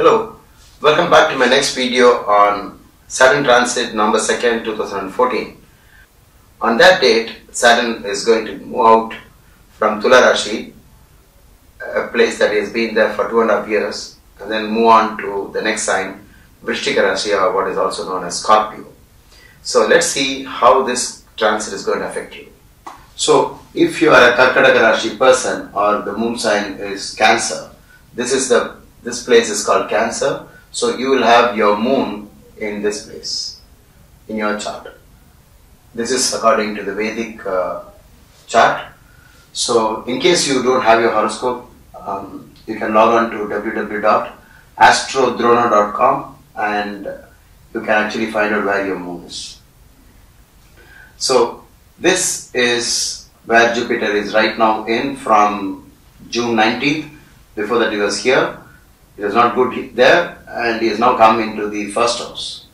Hello, welcome back to my next video on Saturn Transit Nov.2, 2014. On that date, Saturn is going to move out from Tula Rasi, a place that has been there for 2.5 years, and then move on to the next sign, Karkataka Rasi, or what is also known as Scorpio. So let's see how this transit is going to affect you. So if you are a Karkataka Rasi person or the moon sign is Cancer, this place is called Cancer. So you will have your moon in this place in your chart. This is according to the Vedic chart. So in case you don't have your horoscope, you can log on to www.astrodrona.com and you can actually find out where your moon is. So this is where Jupiter is right now in from June 19th. Before that he was here. It was not good there and he has now come into the first house.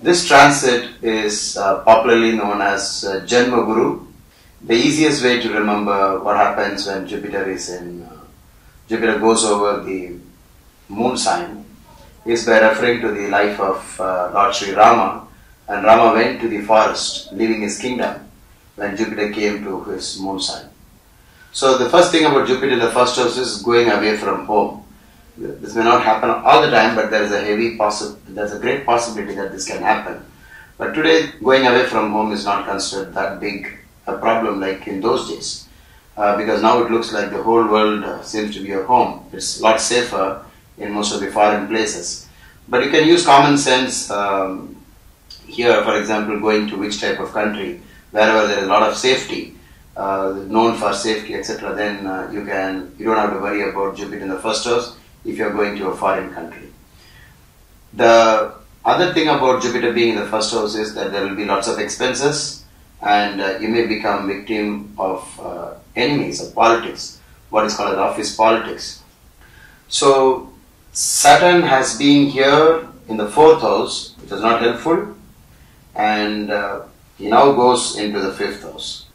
This transit is popularly known as Janma Guru. The easiest way to remember what happens when Jupiter goes over the moon sign is by referring to the life of Lord Sri Rama. And Rama went to the forest, leaving his kingdom, when Jupiter came to his moon sign. So the first thing about Jupiter in the first house is going away from home. This may not happen all the time, but there's a great possibility that this can happen. But today, going away from home is not considered that big a problem like in those days, because now it looks like the whole world seems to be a home. It's a lot safer in most of the foreign places. But you can use common sense here, for example, going to which type of country, wherever there is a lot of safety, known for safety, etc., then you don't have to worry about Jupiter in the first house if you are going to a foreign country. The other thing about Jupiter being in the first house is that there will be lots of expenses and you may become victim of enemies of politics, what is called as office politics. So Saturn has been here in the 4th house, which is not helpful, and he now goes into the 5th house.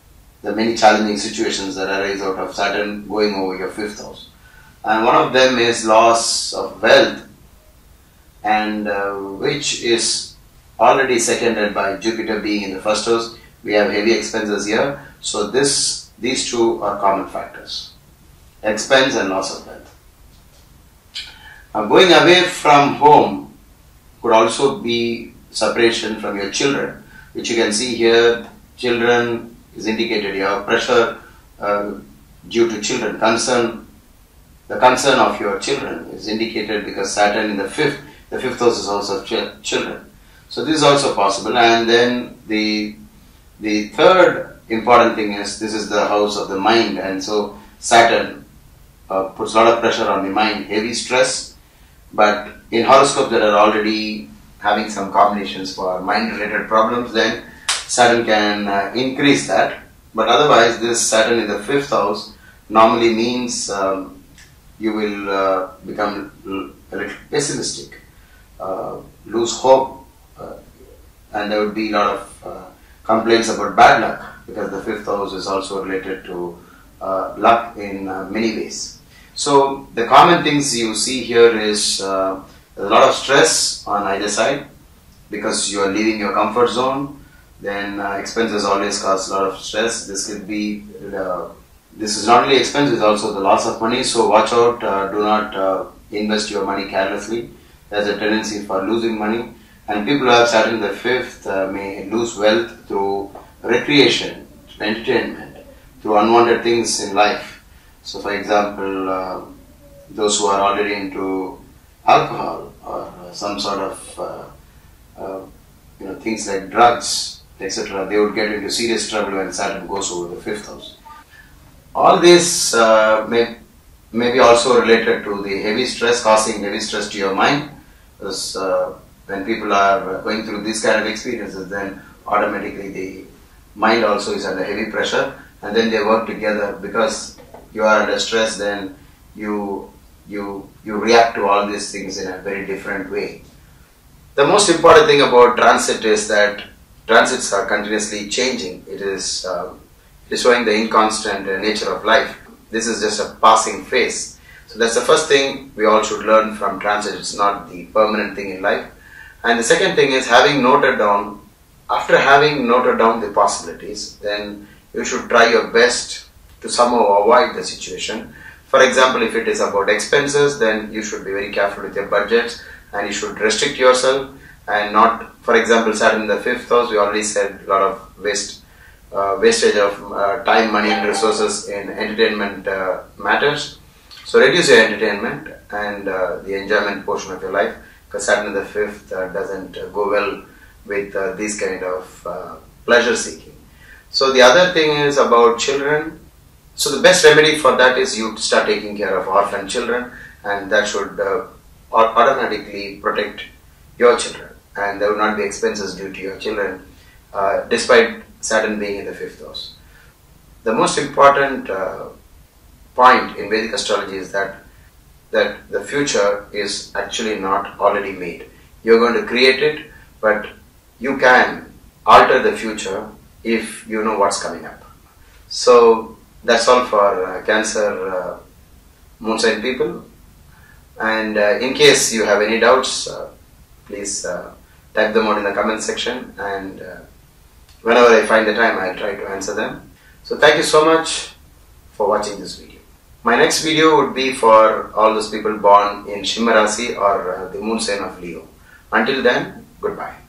There are many challenging situations that arise out of Saturn going over your 5th house. And one of them is loss of wealth, and which is already seconded by Jupiter being in the first house. We have heavy expenses here, so these two are common factors: expense and loss of wealth. Now, going away from home could also be separation from your children, which you can see here. Children is indicated here. Pressure due to children. The concern of your children is indicated because Saturn in the 5th house is also children. So this is also possible. And then the third important thing is this is the house of the mind, and so Saturn puts a lot of pressure on the mind, heavy stress. But in horoscope there are already having some combinations for mind-related problems. Then Saturn can increase that. But otherwise, this Saturn in the 5th house normally means you will become a little pessimistic, lose hope, and there would be a lot of complaints about bad luck, because the 5th house is also related to luck in many ways. So the common things you see here is a lot of stress on either side because you are leaving your comfort zone. Then expenses always cause a lot of stress. This could be this is not only expense, it's also the loss of money. So watch out, do not invest your money carelessly. There's a tendency for losing money. And people who have Saturn in the 5th may lose wealth through recreation, through entertainment, through unwanted things in life. So for example, those who are already into alcohol or some sort of things like drugs, etc., they would get into serious trouble when Saturn goes over the 5th house. All this may be also related to the heavy stress, causing heavy stress to your mind, because when people are going through these kind of experiences, then automatically the mind also is under heavy pressure, and then they work together. Because you are under stress, then you react to all these things in a very different way. The most important thing about transit is that transits are continuously changing. It is showing the inconstant nature of life. This is just a passing phase. So that's the first thing we all should learn from transit. It's not the permanent thing in life. And the second thing is, after having noted down the possibilities, then you should try your best to somehow avoid the situation. For example, if it is about expenses, then you should be very careful with your budgets and you should restrict yourself and not, for example, Saturn in the 5th house, we already said a lot of wastage of time, money and resources in entertainment matters. So reduce your entertainment and the enjoyment portion of your life, because Saturn in the 5th doesn't go well with these kind of pleasure seeking. So the other thing is about children. So the best remedy for that is you start taking care of orphan children, and that should automatically protect your children, and there will not be expenses due to your children despite Saturn being in the 5th house. The most important point in Vedic astrology is that the future is actually not already made. You're going to create it, but you can alter the future if you know what's coming up. So that's all for Cancer moon sign people. And in case you have any doubts, please type them out in the comment section, and whenever I find the time, I'll try to answer them. So thank you so much for watching this video. My next video would be for all those people born in Janma Rasi or the moon sign of Leo. Until then, goodbye.